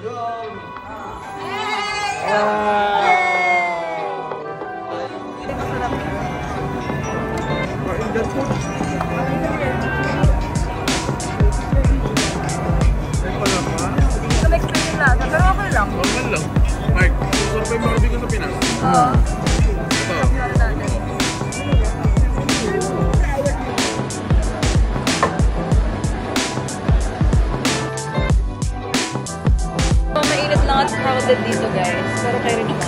Pero okay lang. Normal lang. Mark, survey Barbie ko sa Pinas. Ito. So, mainit lang at crowded dito, guys. Pero kayo rin naman.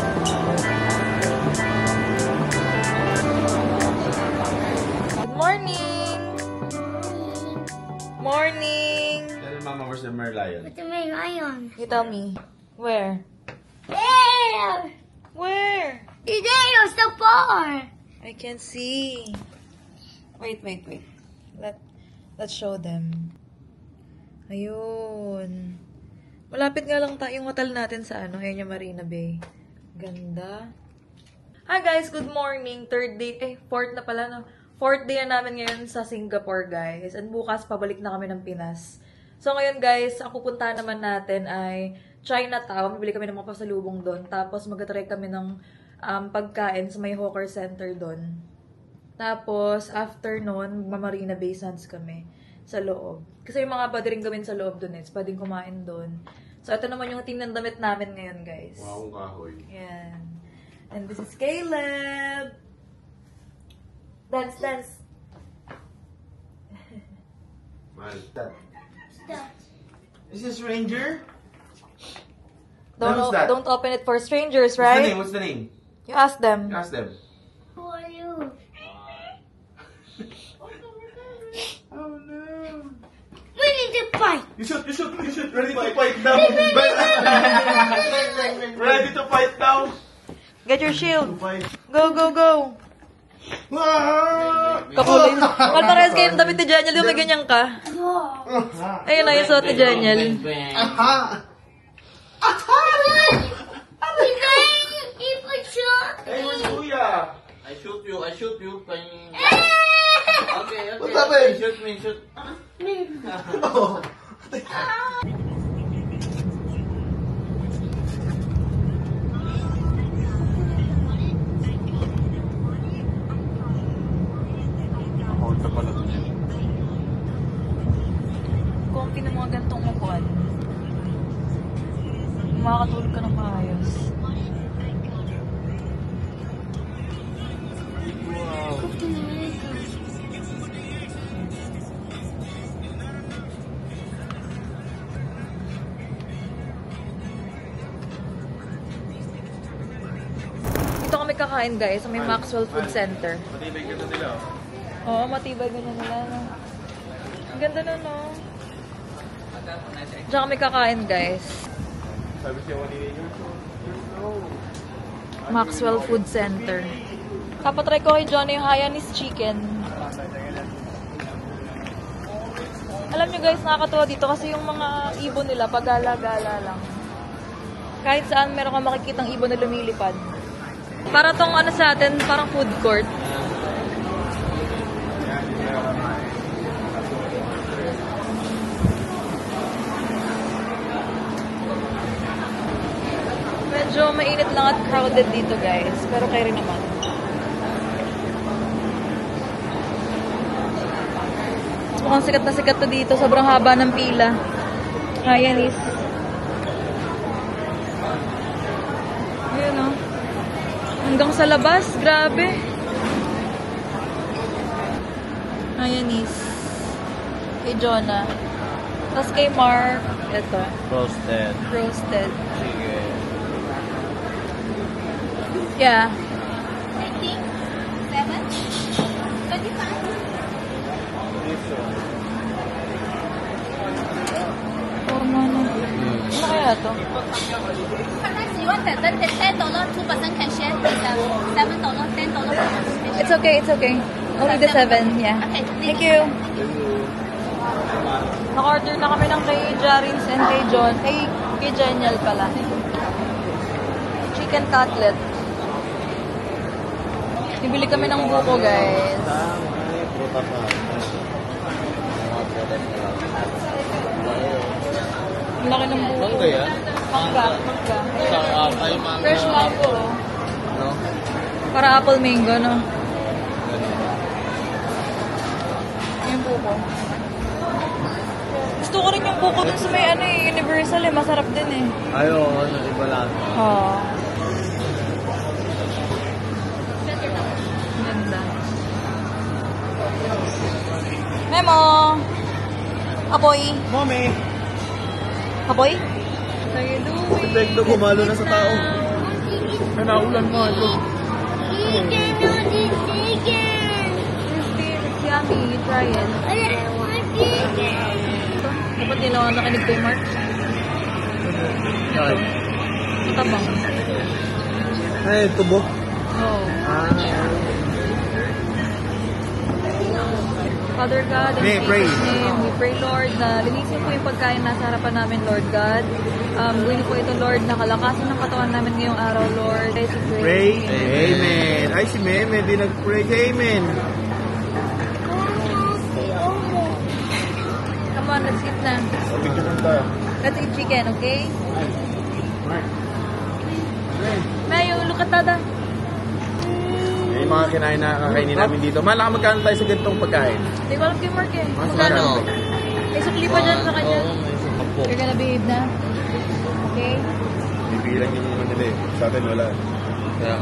Good morning! Morning! Tell Mama, where's the Merlion? What's the lion? You tell me. Where? There! Where? There, so far! I can see. Wait. Let's show them. Ayun. Malapit nga lang yung hotel natin sa ayun yung Marina Bay. Ganda. Hi guys, good morning. Fourth na pala, no? Fourth day na namin ngayon sa Singapore, guys. And bukas, pabalik na kami ng Pinas. So ngayon, guys, ang pupuntahan naman natin ay Chinatown. Bibili kami ng mga pasalubong doon. Tapos mag-try kami ng pagkain sa may hawker center doon. Tapos, after nun, Marina Bay Sands kami sa loob. Kasi yung mga pwede rin gawin sa loob doon, pwedeng kumain doon. So, ito naman yung team ng damit namin ngayon, guys. Wow, kahoy. Yan. And this is Caleb. Dance. Mal. Is this Ranger? Don't open it for strangers, right? What's the name? You ask them. Ask them. Who are you? Oh no. We need to fight! You shoot. Ready to fight now. Ready to fight now. Get your shield. Fight. Go. Kapulay. Parehas kayo yung damit ni Janiel. Yung may ganyan ka. Ayun na yung suot ni Janiel. Hey, where's Kuya? I shoot you. Okay. What's happening? Shoot me. Oh. Comfy ng mga gantong upuan. Makakatulog ka ng maayos. Dito kami kakain, guys, sa may Maxwell Food Center. Matibay ka na nila. Oo, matibay ganyan nila, no? Ang ganda na, no? Diyan kami kakain, guys. Sabi siya, Maxwell Food Center. Kapatry ko kay Johnny yung Hayanese chicken. Alam nyo, guys, nakakatuwa dito kasi yung mga ibon nila, pagala-gala lang. Kahit saan meron kang makikitang ibon na lumilipad. Para tong sa atin, parang food court. Medyo mainit lang at crowded dito, guys. Pero kayo rin naman. Mukhang sikat na sikat to dito. Sobrang haba ng pila. Hayanese. Ayun, oh. Hanggang sa labas. Grabe. Hayanese. Kay Jonah. Tapos kay Mark. Ito. Roasted. Chicken. Yeah. 18, 7, 25. Forma na. Ano kaya to? $10, 2% can share. $7, $10. It's okay. Only the 7, yeah. Okay, Thank you. Naka-order na kami ng kay Jarins and kay John. Kay Janiel pala. Chicken cutlet. Bibili kami ng buko, guys. Ang laki ng buko. Mangga. Fresh mango. No? Para apple mango, no? Yung buko. Gusto ko rin yung buko dun sa may Universal eh. Masarap din eh. Ayaw, iba lang. Oo. Ganda. Memo! Apoy! Mommy! Apoy? Sa'yo doing. Epekto gumalo na sa tao. Ay, naulan mo. Ito. Crispy, it's yummy. You try it. Ito. Dapat nila ako nakinig kay Mark. Ay, Tabang. tubo. Oo. Ah. Father God, in May pray. Jesus' name, we pray, Lord, na linisin po yung pagkain nasa harapan namin, Lord God. Gawin po ito, Lord, na kalakasan ng katawan namin ngayong araw, Lord. I pray. Pray. Amen. Ay, si Meme, di nag-pray. Amen. Come on, let's eat na. Picture tayo. Let's eat chicken, okay? Mayo, look at Dada. Yung mga kinain na kakainin namin dito. Malaka magkano tayo sa ganitong pagkain? Hindi ko alam kay Mark eh. Mas Magkano? ano? May sukli pa dyan sa kanya. Apo. You're gonna behave na. Okay? Bibilang yun naman nila eh. Sa atin wala. Kaya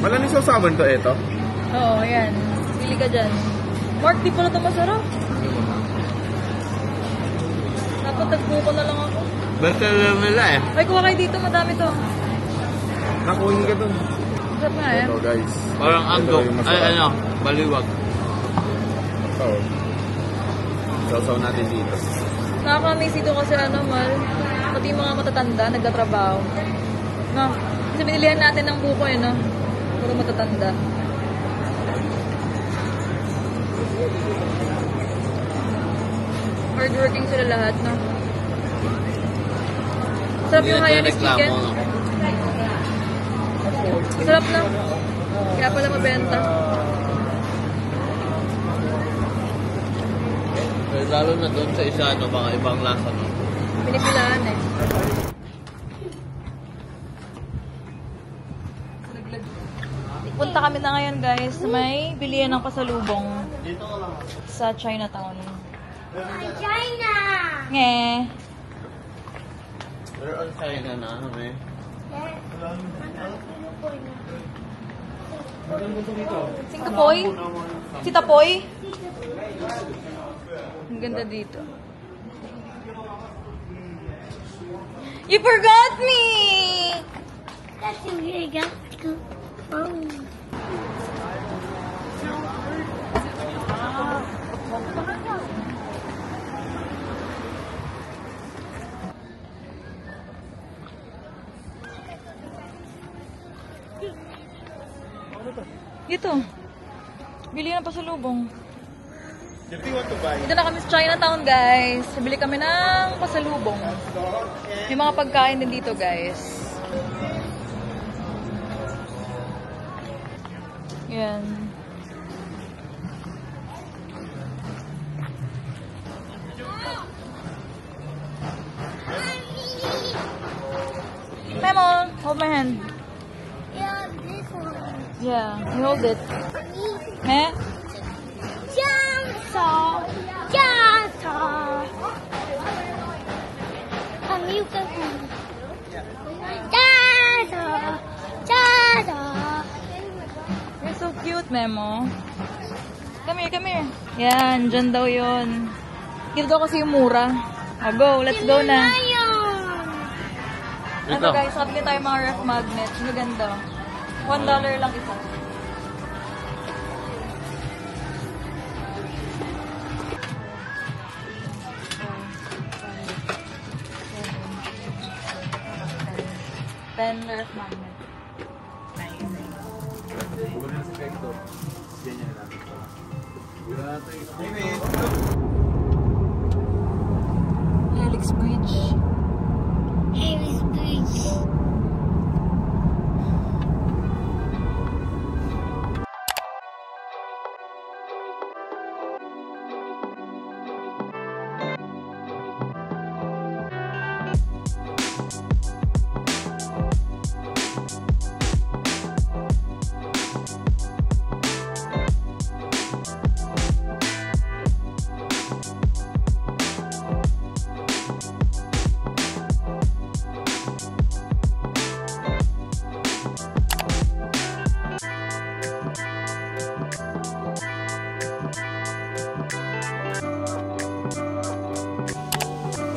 Malaning sausawan to, eto. Oo, yan. Pili ka dyan. Mark, di pala ito masarap. Dapat tagbuko na lang ako. Basta lang nila eh. Ay, kuha kayo dito. Madami to. Nakuhin ka dun. Masarap nga eh. Ito guys. Parang Ito andok. yung Ay, masarap. ano, baliwag. Ito. Sausaw natin dito. Nakakamiss dito kasi Mal. Pati yung mga matatanda, nagtatrabaho. No? Kasi binilihan natin ng buko no? Puro matatanda. Hardworking sila lahat, no? Sarap yung Hainanese chicken. Sarap na. Kaya pala mabenta. Lalo na doon sa isa, ano, mga ibang lasa. No? Pinipilaan eh. Punta kami na ngayon guys. May bilihan ng pasalubong sa Chinatown. China! Nge. Pero ang China na, ano eh. Singkapoy? Sitapoy? Ang ganda dito. You forgot me! That's really good. Dito. Bili ng pasalubong. If you want to buy, Dito na kami sa Chinatown, guys. Bili kami ng pasalubong. May mga pagkain din dito, guys. Yan. Memo, hold my hand. Yeah, this one. Yeah, you hold it. Eh? Jiangsu, Jiangsu. You can Jiangsu, Jiangsu. You're so cute, Memo. Come here, come here. Yan, dyan daw yun. Dito daw kasi yung mura. Oh, go, let's go na. Ano Ito. guys, sabi tayo mga ref magnets. Ang ganda. $1 lang isa. $10 ref magnet. Helix Bridge. Harry's Bridge.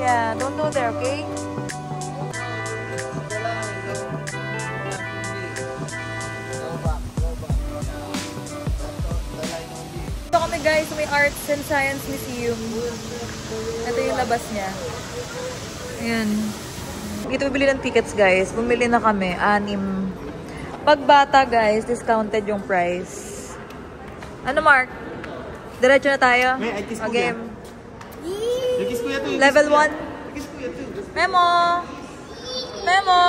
Yeah, don't go there, okay? Ito kami guys, may Arts and Science Museum. Ito yung labas niya. Ayan. Dito bibili ng tickets guys. Bumili na kami, 6. Pag bata guys, discounted yung price. Ano Mark? Diretso na tayo? May, I kiss ko game. Yung kiss kuya to. Level 1. Kiss kuya to. Memo! Memo!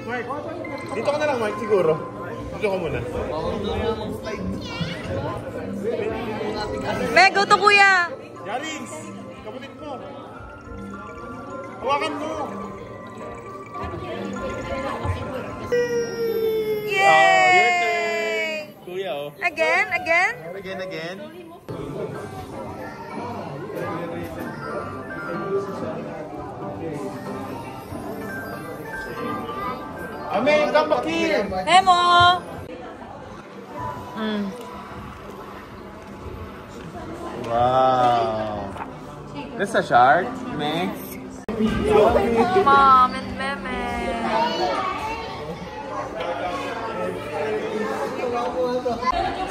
Mark, dito ka na lang, Mark, siguro. Dito ka muna. Me, go to kuya! Yarins! Kapatid mo! Hawakan mo! Yay! Kuya, oh. Again? Again? Again. Amen, come back here! Memo! Wow. That's a shark, Max. Mom and Meme.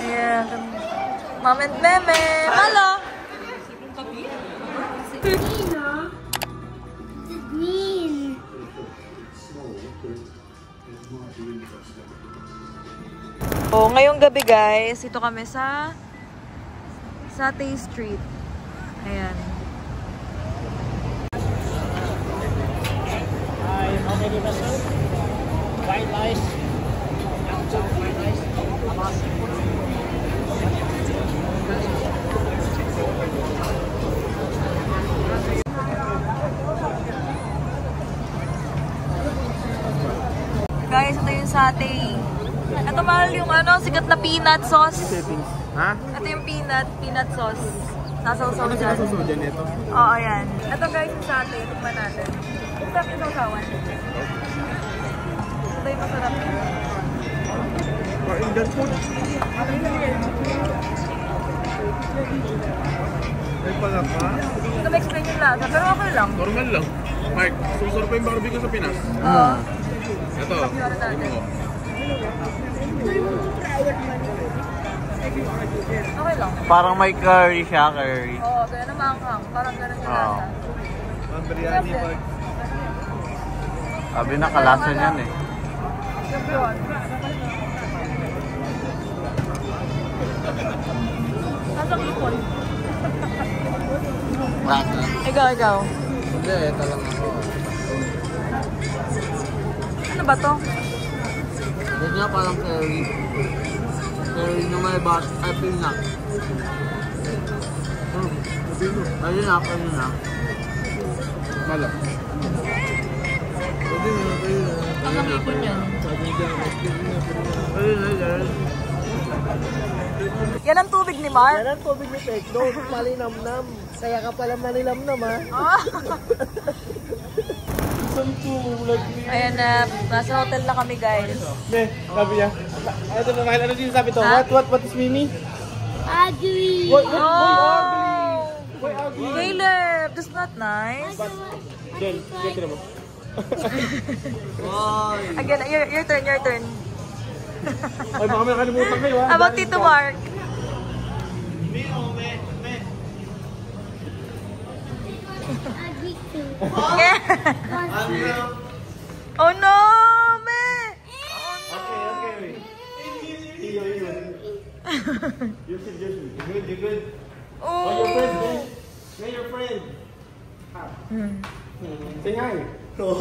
Yeah. Mom and Meme. Malo. Green. Oh, ngayong gabi guys, ito kami sa Satay Street. Ayan. Guys, ito yung satay. Ito mahal yung sikat na peanut sauce. Ha? Ito yung peanut sauce. Nasawsaw Ano dyan. sinasusunod dyan ito? Oo, ayan. Ito guys yung satay. Tikman natin. Ito yung sausawan. Ito yung masarap. Ay pala ka? Hindi ko ma-explain yung lasa, pero okay lang. Normal lang. Mark, susarap pa yung barbecue sa Pinas. Oo. Ito. Pagkira natin. Okay lang. Parang may curry siya, curry. Oo, kaya na maanghang. Parang ganun yung lasa. Ang biryani, Mark. Sabi na kalasa niyan eh. Yung yun. Nasang ipon. Lasa. Ikaw. Hindi, ito lang ako. Ano ba to? Yan nga parang curry. Curry na may peanut. Ayun na. Malak. Nasang ipon yan. Yan ang tubig ni Mark? Yan ang tubig ni Tekno. Malinamnam. Kaya ka pala malinamnam, ha? Ah. Ayan na, nasa hotel na kami guys. Ne, sabi niya. Ito na, Mahal. Ano sinasabi to? Ha? What is Mimi? Ugly. Oh! Caleb, that's not nice. Jen, get mo. Again, your turn. Ay, baka may nakalimutan kayo, ha? How about Tito Mark? Ugly too. Yeah. Oh no, me! Okay. Iyo. Yusuf. You good? Oh! Hey, your friend. Say hi. Oh!